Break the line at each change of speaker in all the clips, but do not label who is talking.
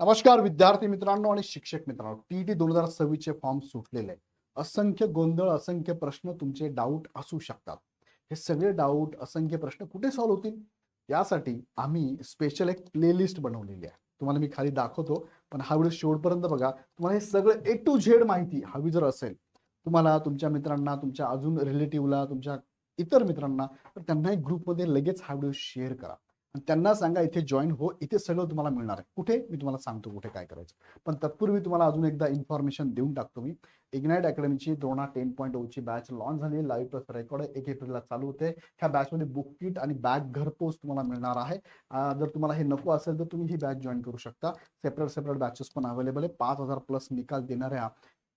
नमस्कार विद्यार्थी मित्रांनो आणि शिक्षक मित्रांनो, टीईटी 2026 चे फॉर्म सुटलेले आहे. असंख्य गोंधळ, असंख्य प्रश्न, तुमचे डाऊट असू शकतात. हे सगळे डाऊट, असंख्य प्रश्न कुठे सॉल्व्ह होतील? यासाठी आम्ही स्पेशल एक प्लेलिस्ट बनवलेली आहे. तुम्हाला मी खाली दाखवतो, पण हा व्हिडिओ शेवटपर्यंत बघा. तुम्हाला हे सगळं ए टू झेड माहिती हवी जर असेल, तुम्हाला तुमच्या मित्रांना, तुमच्या अजून रिलेटिव्हला, तुमच्या इतर मित्रांना, तर त्यांनाही ग्रुपमध्ये लगेच हा व्हिडिओ शेअर करा. त्यांना सांगा इथे जॉईन हो, इथे सगळं तुम्हाला मिळणार आहे. कुठे? मी तुम्हाला सांगतो कुठे काय करायचं. पण तत्पूर्वी तुम्हाला अजून एकदा इन्फॉर्मेशन देऊन टाकतो मी. इग्नाइट अकॅडमीची द्रोणा 10.0 ची बॅच लॉन्च झाली आहे. लाईव्ह प्लस रेकॉर्ड 1 एप्रिलला चालू होते. ह्या बॅचमध्ये बुक किट आणि बॅग घरपोच तुम्हाला मिळणार आहे. जर तुम्हाला हे नको असेल तर तुम्ही ही बॅच जॉईन करू शकता. सेपरेट बॅचेस पण अवेलेबल आहे. 5,000 प्लस निकाल देणाऱ्या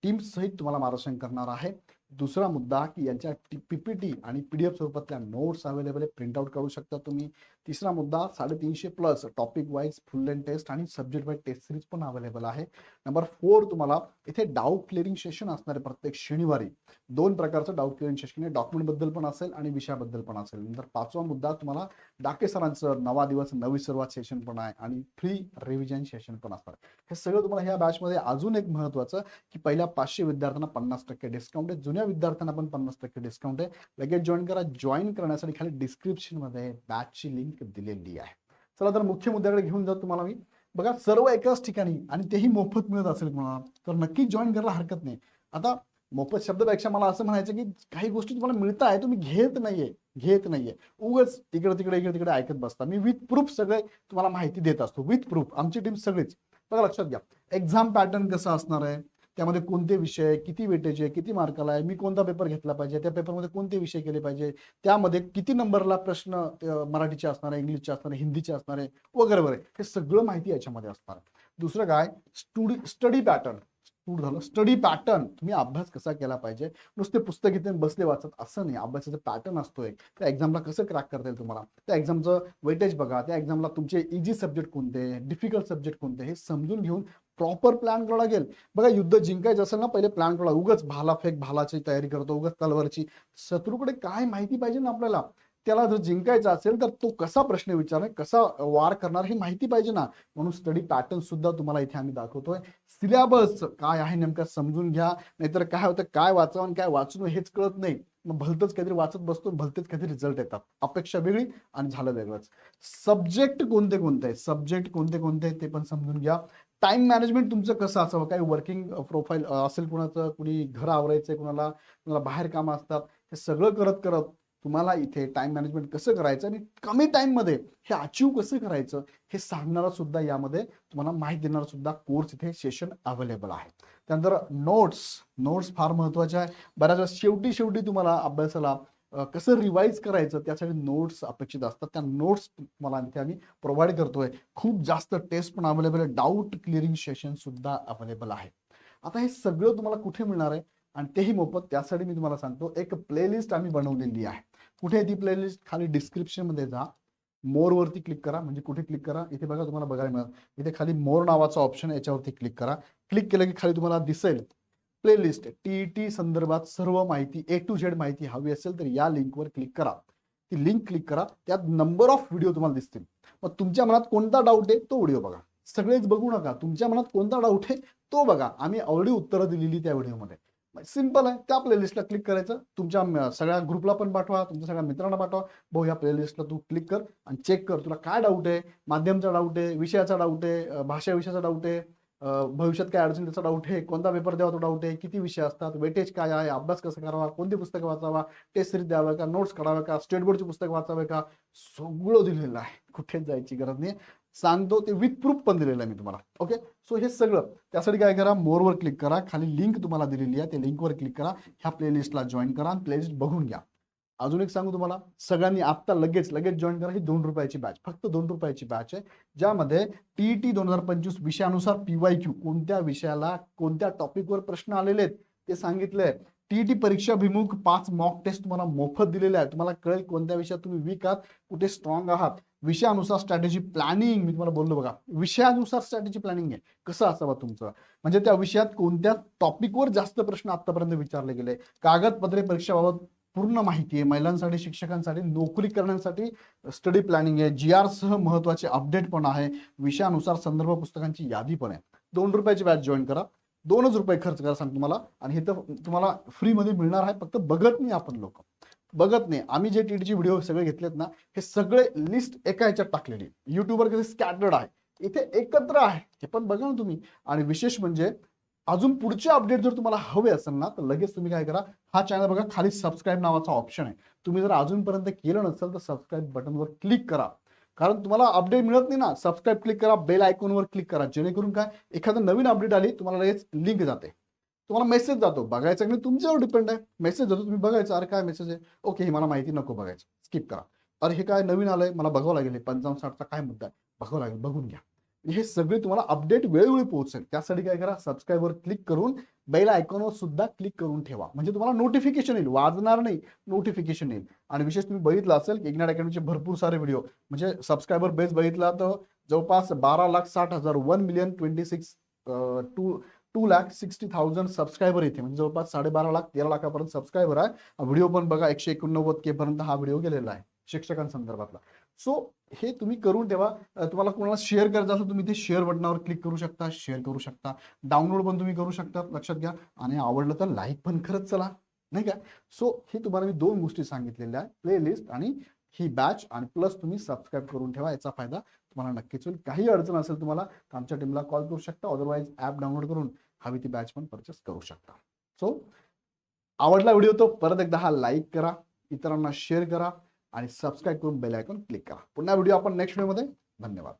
टीम्स सहित तुम्हाला मार्गदर्शन करणार आहे. दुसरा मुद्दा की यांच्या पीपीटी आणि पीडीएफ स्वरूपातल्या नोट्स अवेलेबल आहे, प्रिंटआउट काढू शकता तुम्ही. तिसरा मुद्दा 350 plus topic wise full length test आणि सब्जेक्ट वाईज टेस्ट सिरीज पण अवेलेबल आहे. नंबर 4 तुम्हाला इथे डाऊट क्लिअरिंग सेशन असणार आहे प्रत्येक शनिवारी. 2 प्रकारचं डाऊट क्लिअरिंग सेशन आहे, डॉक्युमेंट बद्दल पण असेल आणि विषयाबद्दल पण असेल. नंतर 5वा मुद्दा तुम्हाला डाके सरांचं नवा दिवस नवी सुरुवात सेशन पण आहे आणि फ्री रिव्हिजन सेशन पण असणार. हे सगळं तुम्हाला ह्या बॅचमध्ये. अजून एक महत्वाचं की पहिल्या 500 विद्यार्थ्यांना 50% डिस्काउंट आहे, जुन्या विद्यार्थ्यांना पण 50% डिस्काउंट आहे. लगेच जॉईन करा. जॉईन करण्यासाठी खाली डिस्क्रिप्शन मध्ये बॅचची लिंक दिलेली आहे. चला तर मुख्य मुद्द्याकडे घेऊन जातो तुम्हाला मी. बघा, सर्व एकाच ठिकाणी आणि तेही मोफत मिळत असेल तुम्हाला तर नक्की जॉईन करायला हरकत नाही. आता मोफत शब्दापेक्षा मला असं म्हणायचं की काही गोष्टी तुम्हाला मिळत आहे, तुम्ही घेत नाहीये उगाच इकडे तिकडे ऐकत बसता. मी विथ प्रूफ सगळे तुम्हाला माहिती देत असतो, विथ प्रूफ. आमची टीम सगळीच. बघा, लक्षात घ्या. एक्झाम पॅटर्न कसं असणार आहे, त्यामध्ये कोणते विषय, किती वेटेज आहे, किती मार्काला आहे, मी कोणता पेपर घेतला पाहिजे, त्या पेपरमध्ये कोणते विषय केले पाहिजे, त्यामध्ये किती नंबरला प्रश्न मराठीचे असणार आहे, इंग्लिशचे असणार आहे, हिंदीचे असणार आहे, वगैरे वगैरे. हे सगळं माहिती याच्यामध्ये असणार आहे. दुसरं काय, स्टडी पॅटर्न. झालं स्टडी पॅटर्न. तुम्ही अभ्यास कसा केला पाहिजे, नुसते पुस्तक इथे बसले वाचत असं नाही. अभ्यासाचा पॅटर्न असतोय. त्या एक्झामला कसं क्रॅक करता येईल तुम्हाला, त्या एक्झामचं वेटेज बघा, त्या एक्झामला तुमचे इझी सब्जेक्ट कोणते, डिफिकल्ट सब्जेक्ट कोणते, हे समजून घेऊन प्रॉपर प्लॅन करावं लागेल. बघा, युद्ध जिंकायचं असेल ना, पहिले प्लॅन करावं. उगाच भालाची तयारी करतो, उगाच तलवारची. शत्रूकडे काय माहिती पाहिजे ना आपल्याला. त्याला जर जिंकायचा असेल तर तो कसा प्रश्न विचारणार, कसा वार करणार, हे माहिती पाहिजे ना. म्हणून स्टडी पॅटर्न सुद्धा तुम्हाला इथे आम्ही दाखवतोय. सिलेबस काय आहे नेमका समजून घ्या, नाहीतर काय होतं, काय वाचावं आणि काय वाचू हेच कळत नाही. मग भलतंच काहीतरी वाचत बसतो, भलतेच काहीतरी रिझल्ट येतात. अपेक्षा वेगळी आणि झालं वेगळंच. सब्जेक्ट कोणते कोणते ते पण समजून घ्या. टाइम मॅनेजमेंट तुमचं कसं असावं, काही वर्किंग प्रोफाईल असेल कुणाचं, कुणी घर आवरायचंय, कुणाला बाहेर कामं असतात, हे सगळं करत करत तुम्हाला इथे टाइम मॅनेजमेंट कसं करायचं आणि कमी टाइम मध्ये हे अचीव कसं करायचं हे सांगणारा सुद्धा, यामध्ये तुम्हाला माहिती देणारा सुद्धा कोर्स इथे सेशन अवेलेबल आहे. त्यानंतर नोट्स फार महत्वाच्या आहे. बऱ्याच वेळा शेवटी तुम्हाला अभ्यासाला कसं रिवाईज करायचं त्यासाठी नोट्स अपेक्षित असतात. त्या नोट्स तुम्हाला इथे आम्ही प्रोव्हाइड करतोय. खूप जास्त टेस्ट पण अवेलेबल आहे, डाऊट क्लिअरिंग सेशन सुद्धा अवेलेबल आहे. आता हे सगळं तुम्हाला कुठे मिळणार आहे आणि तेही मोफत. त्यासाठी मी तुम्हाला सांगतो, एक प्लेलिस्ट आम्ही बनवलेली आहे. कुठे आहे ती प्लेलिस्ट? खाली डिस्क्रिप्शन मध्ये जा, मोर वरती क्लिक करा. म्हणजे कुठे क्लिक करा, इथे बघा तुम्हाला बघायला मिळेल, इथे खाली मोर नावाचा ऑप्शन, याच्यावरती क्लिक करा. क्लिक केलं की खाली तुम्हाला दिसेल प्लेलिस्ट. टीईटी संदर्भात सर्व माहिती, ए टू झेड माहिती हवी असेल तर या लिंकवर क्लिक करा. ती लिंक क्लिक करा, त्यात नंबर ऑफ व्हिडिओ तुम्हाला दिसतील. मग तुमच्या मनात कोणता डाऊट आहे तो व्हिडिओ बघा. सगळेच बघू नका, तुमच्या मनात कोणता डाऊट आहे तो बघा. आम्ही ऑलरेडी उत्तरं दिलेली त्या व्हिडिओमध्ये. सिंपल आहे, त्या प्लेलिस्टला क्लिक करायचं. तुमच्या सगळ्या ग्रुपला पण पाठवा, तुमच्या सगळ्या मित्रांना पाठवा. भाऊ, या प्लेलिस्टला तू क्लिक कर आणि चेक कर, तुला काय डाऊट आहे. माध्यमचा डाऊट आहे, विषयाचा डाऊट आहे, भाषा विषयाचा डाऊट आहे, भविष्यात काय अडचण त्याचा डाऊट आहे, कोणता पेपर द्यावा तो डाऊट आहे, किती विषय असतात, वेटेज काय आहे, अभ्यास कसा करावा, कोणती पुस्तकं वाचावा, टेस्ट सिरीज द्यावा का, नोट्स काढावा का, स्टेट बोर्डची पुस्तक वाचावे का, सगळं दिलेलं आहे. कुठेच जायची गरज नाही. सांगतो ते विथ प्रूफ पण दिलेलं आहे मी तुम्हाला. ओके, सो हे सगळं त्यासाठी काय करा, मोरवर क्लिक करा. खाली लिंक तुम्हाला दिलेली आहे, त्या लिंकवर क्लिक करा. ह्या प्लेलिस्टला जॉईन करा आणि प्लेलिस्ट बघून घ्या. अजून एक सांगू तुम्हाला, सगळ्यांनी आता लगेच जॉईन करा. ही 2 रुपयाची बॅच, फक्त 2 रुपयाची बॅच आहे, ज्यामध्ये टीईटी 2025 विषयानुसार पीवायक्यू, कोणत्या विषयाला कोणत्या टॉपिकवर प्रश्न आलेले आहेत ते सांगितलंय. टीईटी परीक्षाभिमुख 5 मॉक टेस्ट तुम्हाला मोफत दिलेले आहे. तुम्हाला कळेल कोणत्या विषयात तुम्ही वीक आहात, कुठे स्ट्रॉंग आहात. विषयानुसार स्ट्रॅटेजी प्लॅनिंग, मी तुम्हाला बोललो बघा, विषयानुसार स्ट्रॅटेजी प्लॅनिंग आहे, कसं असावं तुमचं, म्हणजे त्या विषयात कोणत्या टॉपिकवर जास्त प्रश्न आतापर्यंत विचारले गेले, कागदपत्रे परीक्षेबाबत पूर्ण माहिती आहे. महिलांसाठी, शिक्षकांसाठी, नोकरी करण्यासाठी स्टडी प्लॅनिंग आहे. GR सह महत्त्वाचे अपडेट पण आहे. विषयानुसार संदर्भ पुस्तकांची यादी पण आहे. ₹2 बॅच जॉईन करा. ₹2च खर्च करा सांगतो तुम्हाला, आणि हे तर तुम्हाला फ्रीमध्ये मिळणार आहे. फक्त बघत नाही आपण लोक, बघत नाही. आम्ही जे टीटीचे व्हिडिओ सगळे घेतलेत ना, हे सगळे लिस्ट एका ह्याच्यात टाकलेली. युट्यूबवर कसे स्कॅटर्ड आहे, इथे एकत्र आहे, हे पण बघा ना तुम्ही. आणि विशेष म्हणजे अजून पुढचे अपडेट जर तुम्हाला हवे असेल ना, तर लगेच तुम्ही काय करा, हा चॅनल बघा, खाली सबस्क्राईब नावाचा ऑप्शन आहे. तुम्ही जर अजूनपर्यंत केलं नसेल तर सबस्क्राईब बटनवर क्लिक करा, कारण तुम्हाला अपडेट मिळत नाही ना. सबस्क्राईब क्लिक करा, बेल आयकॉनवर क्लिक करा, जेणेकरून काय, एखादं नवीन अपडेट आली तुम्हाला लगेच लिंक जाते, तुम्हाला मेसेज जातो. बघायचा की नाही तुमच्यावर डिपेंड आहे. मेसेज जातो, तुम्ही बघायचं, अरे काय मेसेज आहे, ओके ही मला माहिती नको, बघायचं, स्किप करा. अरे हे काय नवीन आलंय, मला बघावं लागेल, हे 55-60चा काय मुद्दा आहे, बघावं लागेल, बघून घ्या. हे सगळे तुम्हाला अपडेट वेळोवेळी पोहोचेल. त्यासाठी काय करा, सबस्क्राईबवर क्लिक करून बेल आयकॉनवर सुद्धा क्लिक करून ठेवा, म्हणजे तुम्हाला नोटिफिकेशन येईल, वाजणार नाही, नोटिफिकेशन येईल. आणि विशेष तुम्ही बघितलं असेल की इग्नाइट अकॅडमीचे भरपूर सारे व्हिडिओ, म्हणजे सबस्क्रायबर बेस बघितला तर जवळपास 12,60,000, 1,26,000 2,60,000 सबस्क्रायबर येते, म्हणजे जवळपास 12.5 लाख 13 लाखापर्यंत सबस्क्रायबर आहे. व्हिडिओ पण बघा 189K पर्यंत हा व्हिडिओ गेलेला आहे शिक्षकांसंदर्भातला. सो हे तुम्ही करून ठेवा. तुम्हाला कोणाला शेअर करायचं असेल तुम्ही ते शेअर बटनावर क्लिक करू शकता, शेअर करू शकता, डाउनलोड पण तुम्ही करू शकता, लक्षात घ्या. आणि आवडलं तर लाईक पण करत चला, नाही का. सो हे तुम्हाला मी 2 गोष्टी सांगितलेल्या आहे, प्लेलिस्ट आणि ही बॅच, आणि प्लस तुम्ही सबस्क्राईब करून ठेवा, याचा फायदा तुम्हाला नक्कीच होईल. काही अडचण असेल तुम्हाला तर आमच्या टीमला कॉल करू शकता, अदरवाईज ॲप डाउनलोड करून हवी ती बॅच पण परचेस करू शकता. सो आवडला व्हिडिओ तो परत एकदा हा लाईक करा, इतरांना शेअर करा आणि सबस्क्राईब करून बेल आयकॉन क्लिक करा. पुन्हा व्हिडिओ आपण नेक्स्ट व्हिडिओमध्ये. धन्यवाद.